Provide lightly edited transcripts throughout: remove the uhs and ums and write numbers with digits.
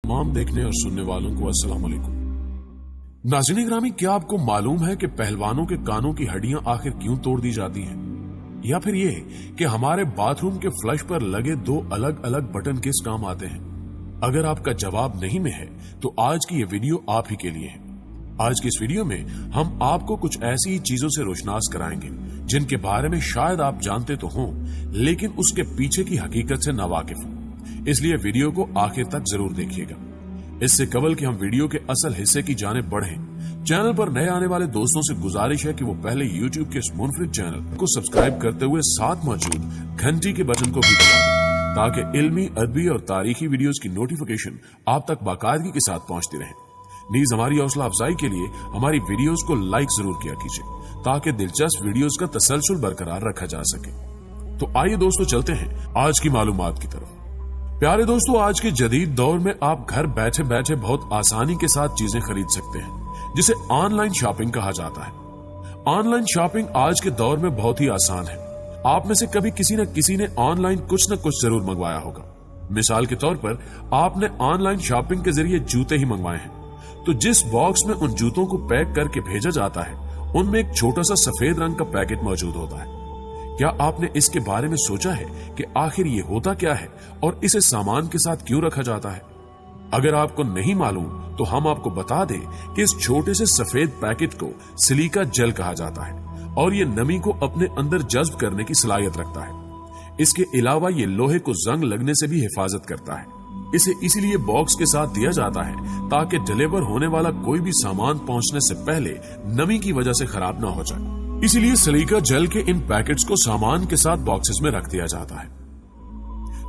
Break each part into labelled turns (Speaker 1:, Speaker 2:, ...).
Speaker 1: तमाम देखने और सुनने वालों को अस्सलाम वालेकुम। नाज़रीन ग्रामी, क्या आपको मालूम है कि पहलवानों के कानों की हड्डियां आखिर क्यों तोड़ दी जाती हैं? या फिर ये कि हमारे बाथरूम के फ्लश पर लगे दो अलग अलग बटन किस काम आते हैं? अगर आपका जवाब नहीं में है तो आज की ये वीडियो आप ही के लिए है। आज की इस वीडियो में हम आपको कुछ ऐसी ही चीजों से रोशनास कराएंगे जिनके बारे में शायद आप जानते तो हों, लेकिन उसके पीछे की हकीकत से नावाकिफ हो। इसलिए वीडियो को आखिर तक जरूर देखिएगा। इससे कबल कि हम वीडियो के असल हिस्से की जानिब बढ़ें, चैनल पर नए आने वाले दोस्तों से गुजारिश है कि वो पहले YouTube के इस मुनफरिद चैनल को सब्सक्राइब करते हुए साथ मौजूद घंटी के बटन को भी दबा दें, ताकि इल्मी, अदबी और तारीखी वीडियोस की नोटिफिकेशन आप तक बाकायदगी के साथ पहुंचती रहे। नीज हमारी हौसला अफजाई के लिए हमारी वीडियोस को लाइक जरूर किया कीजिए, ताकि दिलचस्प वीडियोस का तसलसल बरकरार रखा जा सके। तो आइए दोस्तों, चलते हैं आज की मालूमात की तरफ। प्यारे दोस्तों, आज के जदीद दौर में आप घर बैठे बैठे बहुत आसानी के साथ चीजें खरीद सकते हैं, जिसे ऑनलाइन शॉपिंग कहा जाता है। ऑनलाइन शॉपिंग आज के दौर में बहुत ही आसान है। आप में से कभी किसी न किसी ने ऑनलाइन कुछ न कुछ जरूर मंगवाया होगा। मिसाल के तौर पर आपने ऑनलाइन शॉपिंग के जरिए जूते ही मंगवाए हैं, तो जिस बॉक्स में उन जूतों को पैक करके भेजा जाता है, उनमें एक छोटा सा सफेद रंग का पैकेट मौजूद होता है। क्या आपने इसके बारे में सोचा है कि आखिर ये होता क्या है और इसे सामान के साथ क्यों रखा जाता है? अगर आपको नहीं मालूम तो हम आपको बता दें कि इस छोटे से सफेद पैकेट को सिलिका जेल कहा जाता है और ये नमी को अपने अंदर जज्ब करने की सलाहियत रखता है। इसके अलावा ये लोहे को जंग लगने से भी हिफाजत करता है। इसे इसीलिए बॉक्स के साथ दिया जाता है ताकि डिलीवर होने वाला कोई भी सामान पहुंचने से पहले नमी की वजह से खराब ना हो जाए। इसीलिए सिलिका जेल के इन पैकेट्स को सामान के साथ बॉक्सेस में रख दिया जाता है।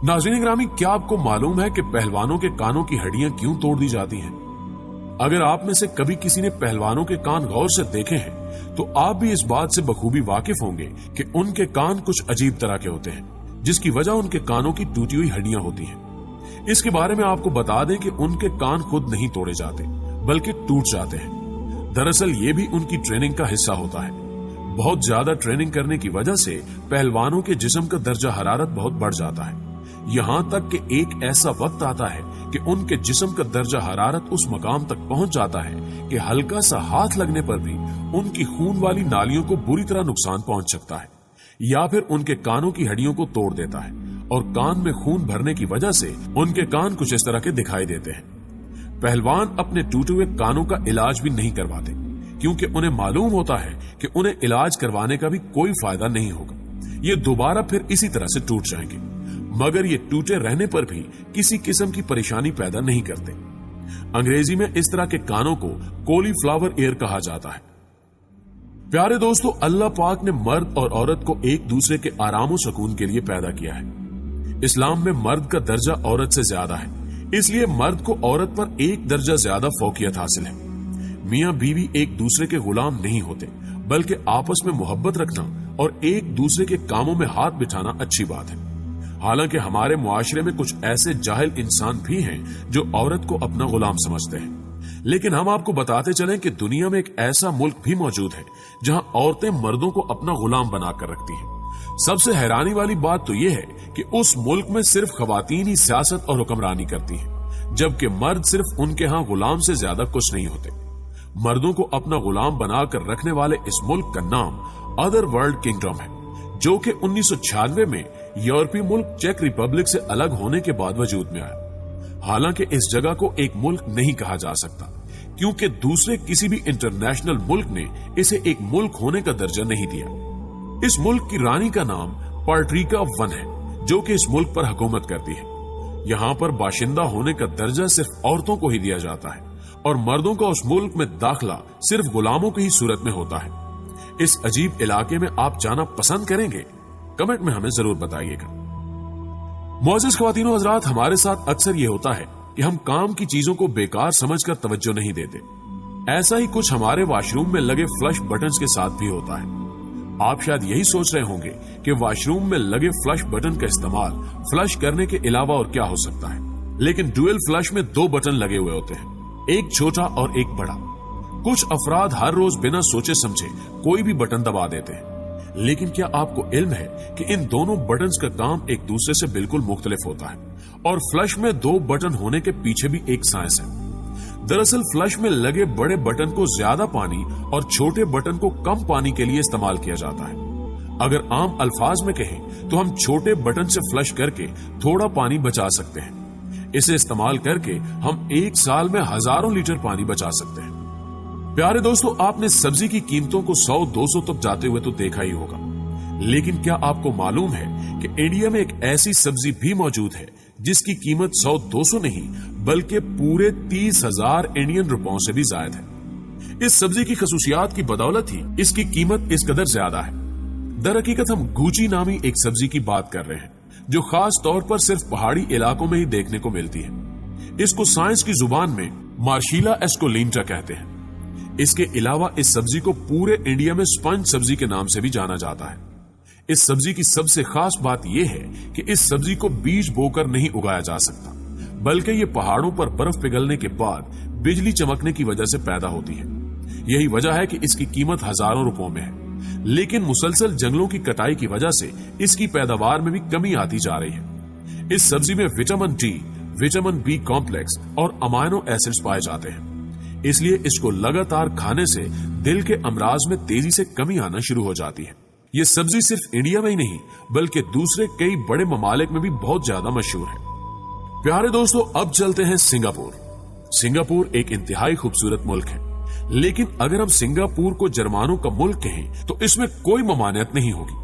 Speaker 1: नाज़रीन ग्रामी, क्या आपको मालूम है कि पहलवानों के कानों की हड्डियां क्यों तोड़ दी जाती हैं? अगर आप में से कभी किसी ने पहलवानों के कान गौर से देखे हैं तो आप भी इस बात से बखूबी वाकिफ होंगे कि उनके कान कुछ अजीब तरह के होते हैं, जिसकी वजह उनके कानों की टूटी हुई हड्डियां होती हैं। इसके बारे में आपको बता दें कि उनके कान खुद नहीं तोड़े जाते, बल्कि टूट जाते हैं। दरअसल ये भी उनकी ट्रेनिंग का हिस्सा होता है। बहुत ज्यादा ट्रेनिंग करने की वजह से पहलवानों के जिस्म का दर्जा हरारत बहुत बढ़ जाता है। यहां तक कि एक ऐसा वक्त आता है कि उनके जिस्म का दर्जा हरारत उस मकाम तक पहुंच जाता है कि हल्का सा हाथ लगने पर भी उनकी खून वाली नालियों को बुरी तरह नुकसान पहुंच सकता है, या फिर उनके कानों की हड्डियों को तोड़ देता है और कान में खून भरने की वजह से उनके कान कुछ इस तरह के दिखाई देते हैं। पहलवान अपने टूटे हुए कानों का इलाज भी नहीं करवाते, क्योंकि उन्हें मालूम होता है कि उन्हें इलाज करवाने का भी कोई फायदा नहीं होगा। ये दोबारा फिर इसी तरह से टूट जाएंगे, मगर ये टूटे रहने पर भी किसी किस्म की परेशानी पैदा नहीं करते। अंग्रेजी में इस तरह के कानों को कॉलीफ्लावर ईयर कहा जाता है। प्यारे दोस्तों, अल्लाह पाक ने मर्द और औरत को एक दूसरे के आराम और सुकून के लिए पैदा किया है। इस्लाम में मर्द का दर्जा औरत से ज्यादा है, इसलिए मर्द को औरत पर एक दर्जा ज्यादा फौकियत हासिल है। मियां बीवी एक दूसरे के गुलाम नहीं होते, बल्कि आपस में मोहब्बत रखना और एक दूसरे के कामों में हाथ बिठाना अच्छी बात है। हालांकि हमारे मुआशरे में कुछ ऐसे जाहिल इंसान भी हैं जो औरत को अपना गुलाम समझते हैं, लेकिन हम आपको बताते चलें कि दुनिया में एक ऐसा मुल्क भी मौजूद है जहां औरतें मर्दों को अपना गुलाम बनाकर रखती हैं। सबसे हैरानी वाली बात तो यह है कि उस मुल्क में सिर्फ खवातीन ही सियासत और हुक्मरानी करती हैं, जबकि मर्द सिर्फ उनके यहाँ गुलाम से ज्यादा कुछ नहीं होते। मर्दों को अपना गुलाम बनाकर रखने वाले इस मुल्क का नाम अदर वर्ल्ड किंगडम है, जो कि 1996 में यूरोपीय मुल्क चेक रिपब्लिक से अलग होने के बाद वजूद में आया। हालांकि इस जगह को एक मुल्क नहीं कहा जा सकता, क्योंकि दूसरे किसी भी इंटरनेशनल मुल्क ने इसे एक मुल्क होने का दर्जा नहीं दिया। इस मुल्क की रानी का नाम पर्ट्रिका वन है, जो कि इस मुल्क पर हुकूमत करती है। यहाँ पर बाशिंदा होने का दर्जा सिर्फ औरतों को ही दिया जाता है और मर्दों का उस मुल्क में दाखिला सिर्फ गुलामों की ही सूरत में होता है। इस अजीब इलाके में आप जाना पसंद करेंगे? कमेंट में हमें जरूर बताइएगा। मुअज़्ज़िज़ ख्वातीन व हज़रात, हमारे साथ अक्सर ये होता है कि हम काम की चीजों को बेकार समझकर तवज्जो नहीं देते। ऐसा ही कुछ हमारे वॉशरूम में लगे फ्लश बटन्स के साथ भी होता है। आप शायद यही सोच रहे होंगे कि वॉशरूम में लगे फ्लश बटन का इस्तेमाल फ्लश करने के अलावा और क्या हो सकता है, लेकिन ड्यूअल फ्लश में दो बटन लगे हुए होते हैं, एक छोटा और एक बड़ा। कुछ अफराद हर रोज बिना सोचे समझे कोई भी बटन दबा देते हैं, लेकिन क्या आपको इल्म है कि इन दोनों बटन्स का काम एक दूसरे से बिल्कुल मुख्तलिफ होता है और फ्लश में 2 बटन होने के पीछे भी एक साइंस है। दरअसल फ्लश में लगे बड़े बटन को ज्यादा पानी और छोटे बटन को कम पानी के लिए इस्तेमाल किया जाता है। अगर आम अल्फाज में कहें तो हम छोटे बटन से फ्लश करके थोड़ा पानी बचा सकते हैं। इसे इस्तेमाल करके हम एक साल में हजारों लीटर पानी बचा सकते हैं। प्यारे दोस्तों, आपने सब्जी की कीमतों को 100-200 तक जाते हुए तो देखा ही होगा, लेकिन क्या आपको मालूम है कि इंडिया में एक ऐसी सब्जी भी मौजूद है जिसकी कीमत 100-200 नहीं बल्कि पूरे 30,000 इंडियन रुपयों से भी ज्यादा है। इस सब्जी की खसूसियात की बदौलत ही इसकी कीमत इस कदर ज्यादा है। दर हकीकत हम गूची नामी एक सब्जी की बात कर रहे हैं जो खास तौर पर सिर्फ पहाड़ी इलाकों में ही देखने को मिलती है। इसको साइंस की जुबान में मार्शिला एस्कोलिंटा कहते हैं। इसके अलावा इस सब्जी को पूरे इंडिया में स्पंज सब्जी के नाम से भी जाना जाता है। इस सब्जी की सबसे खास बात यह है कि इस सब्जी को बीज बोकर नहीं उगाया जा सकता, बल्कि ये पहाड़ों पर बर्फ पिघलने के बाद बिजली चमकने की वजह से पैदा होती है। यही वजह है कि इसकी कीमत हजारों रुपयों में है, लेकिन मुसलसल जंगलों की कटाई की वजह से इसकी पैदावार में भी कमी आती जा रही है। इस सब्जी में vitamin D, vitamin B complex और अमाइनो एसिड्स पाए जाते हैं, इसलिए इसको लगातार खाने से दिल के अमराज में तेजी से कमी आना शुरू हो जाती है। ये सब्जी सिर्फ इंडिया में ही नहीं बल्कि दूसरे कई बड़े ममालिक में भी बहुत ज्यादा मशहूर है। प्यारे दोस्तों, अब चलते हैं सिंगापुर। सिंगापुर एक इंतहाई खूबसूरत मुल्क है, लेकिन अगर हम सिंगापुर को जर्मानों का मुल्क कहें तो इसमें कोई ममानियत नहीं होगी,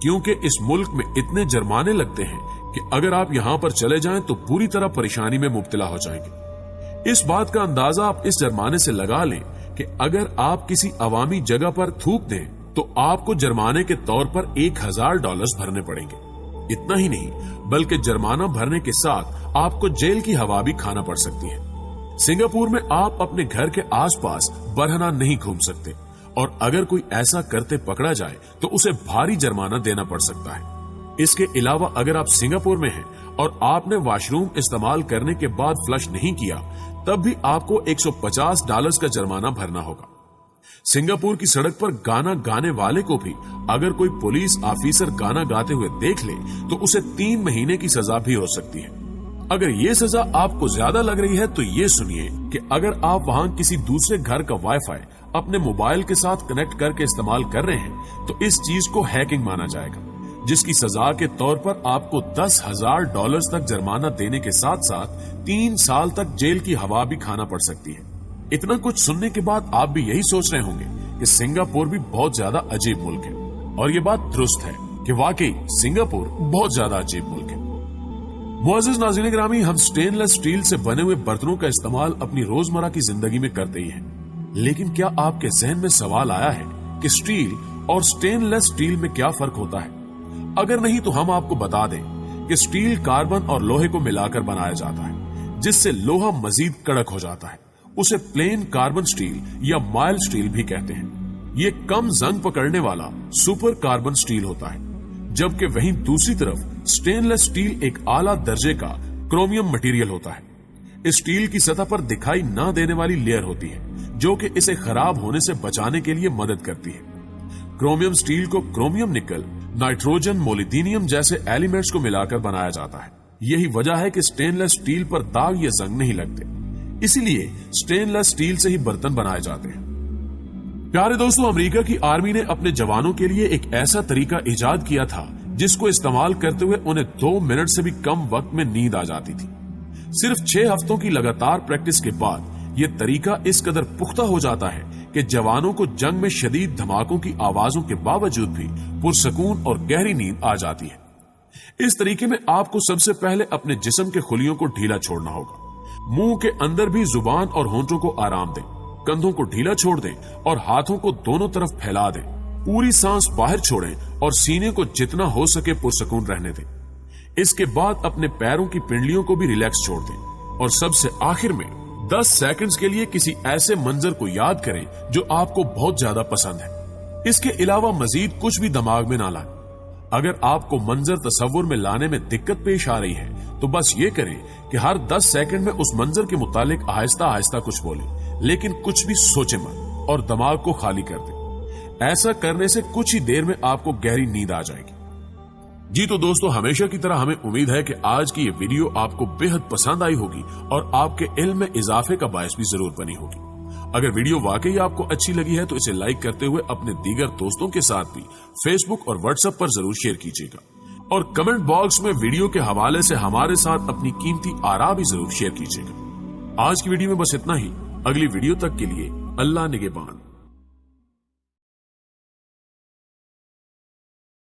Speaker 1: क्योंकि इस मुल्क में इतने जर्माने लगते हैं कि अगर आप यहाँ पर चले जाएं तो पूरी तरह परेशानी में मुब्तला हो जाएंगे। इस बात का अंदाजा आप इस जर्माने से लगा लें कि अगर आप किसी अवामी जगह पर थूक दें तो आपको जर्माने के तौर पर $1,000 भरने पड़ेंगे। इतना ही नहीं बल्कि जर्माना भरने के साथ आपको जेल की हवा भी खाना पड़ सकती है। सिंगापुर में आप अपने घर के आसपास बरहना नहीं घूम सकते और अगर कोई ऐसा करते पकड़ा जाए तो उसे भारी जुर्माना देना पड़ सकता है। इसके अलावा अगर आप सिंगापुर में हैं और आपने वॉशरूम इस्तेमाल करने के बाद फ्लश नहीं किया तब भी आपको $150 का जुर्माना भरना होगा। सिंगापुर की सड़क पर गाना गाने वाले को भी अगर कोई पुलिस ऑफिसर गाना गाते हुए देख ले तो उसे 3 महीने की सजा भी हो सकती है। अगर ये सजा आपको ज्यादा लग रही है तो ये सुनिए कि अगर आप वहां किसी दूसरे घर का वाईफाई अपने मोबाइल के साथ कनेक्ट करके इस्तेमाल कर रहे हैं तो इस चीज को हैकिंग माना जाएगा, जिसकी सजा के तौर पर आपको $10,000 तक जुर्माना देने के साथ साथ 3 साल तक जेल की हवा भी खाना पड़ सकती है। इतना कुछ सुनने के बाद आप भी यही सोच रहे होंगे कि सिंगापुर भी बहुत ज्यादा अजीब मुल्क है, और ये बात दुरुस्त है कि वाकई सिंगापुर बहुत ज्यादा अजीब मुल्क है। मुअज़्ज़िज़ नाज़रीन गिरामी, हम स्टेनलेस स्टील से बने हुए बर्तनों का इस्तेमाल अपनी रोजमर्रा की जिंदगी में करते ही हैं, लेकिन क्या आपके जहन में सवाल आया है कि स्टील और स्टेनलेस स्टील में क्या फर्क होता है? अगर नहीं तो हम आपको बता दें कि स्टील कार्बन और लोहे को मिलाकर बनाया जाता है, जिससे लोहा मजीद कड़क हो जाता है। उसे प्लेन कार्बन स्टील या माइल्ड स्टील भी कहते हैं। ये कम जंग पकड़ने वाला सुपर कार्बन स्टील होता है, जबकि वहीं दूसरी तरफ स्टेनलेस स्टील एक आला दर्जे का क्रोमियम मटेरियल होता है। इस स्टील की सतह पर दिखाई न देने वाली लेयर होती है जो कि इसे खराब होने से बचाने के लिए मदद करती है। क्रोमियम स्टील को क्रोमियम निकल, नाइट्रोजन, मोलिब्डेनम जैसे एलिमेंट्स को मिलाकर बनाया जाता है। यही वजह है कि स्टेनलेस स्टील पर दाग या जंग नहीं लगते, इसीलिए स्टेनलेस स्टील से ही बर्तन बनाए जाते हैं। प्यारे दोस्तों, अमेरिका की आर्मी ने अपने जवानों के लिए एक ऐसा तरीका इजाद किया था जिसको इस्तेमाल करते हुए उन्हें 2 मिनट से भी कम वक्त में नींद आ जाती थी। सिर्फ 6 हफ्तों की लगातार प्रैक्टिस के बाद यह तरीका इस कदर पुख्ता हो जाता है कि जवानों को जंग में शदीद धमाकों की आवाजों के बावजूद भी पुरसकून और गहरी नींद आ जाती है। इस तरीके में आपको सबसे पहले अपने जिस्म के खुलियों को ढीला छोड़ना होगा। मुंह के अंदर भी जुबान और होंठों को आराम दें, कंधों को ढीला छोड़ दें और हाथों को दोनों तरफ फैला दें। पूरी सांस बाहर छोड़ें और सीने को जितना हो सके पुरसकून रहने दें। इसके बाद अपने पैरों की पिंडलियों को भी रिलैक्स छोड़ दें और सबसे आखिर में 10 सेकंड्स के लिए किसी ऐसे मंजर को याद करें जो आपको बहुत ज्यादा पसंद है। इसके अलावा मजीद कुछ भी दिमाग में ना लाएं। अगर आपको मंजर तस्वुर में लाने में दिक्कत पेश आ रही है तो बस ये करें कि हर 10 सेकंड में उस मंजर के मुतालिक आहिस्ता आहिस्ता कुछ बोलें, लेकिन कुछ भी सोचे मत और दिमाग को खाली कर दें। ऐसा करने से कुछ ही देर में आपको गहरी नींद आ जाएगी। जी तो दोस्तों, हमेशा की तरह हमें उम्मीद है कि आज की ये वीडियो आपको बेहद पसंद आई होगी और आपके इल्म में इजाफे का बायस भी जरूर बनी होगी। अगर वीडियो वाकई आपको अच्छी लगी है तो इसे लाइक करते हुए अपने दीगर दोस्तों के साथ भी फेसबुक और व्हाट्सएप पर जरूर शेयर कीजिएगा और कमेंट बॉक्स में वीडियो के हवाले से हमारे साथ अपनी कीमती आरा भी जरूर शेयर कीजिएगा। आज की वीडियो में बस इतना ही। अगली वीडियो तक के लिए अल्लाह निगहबान।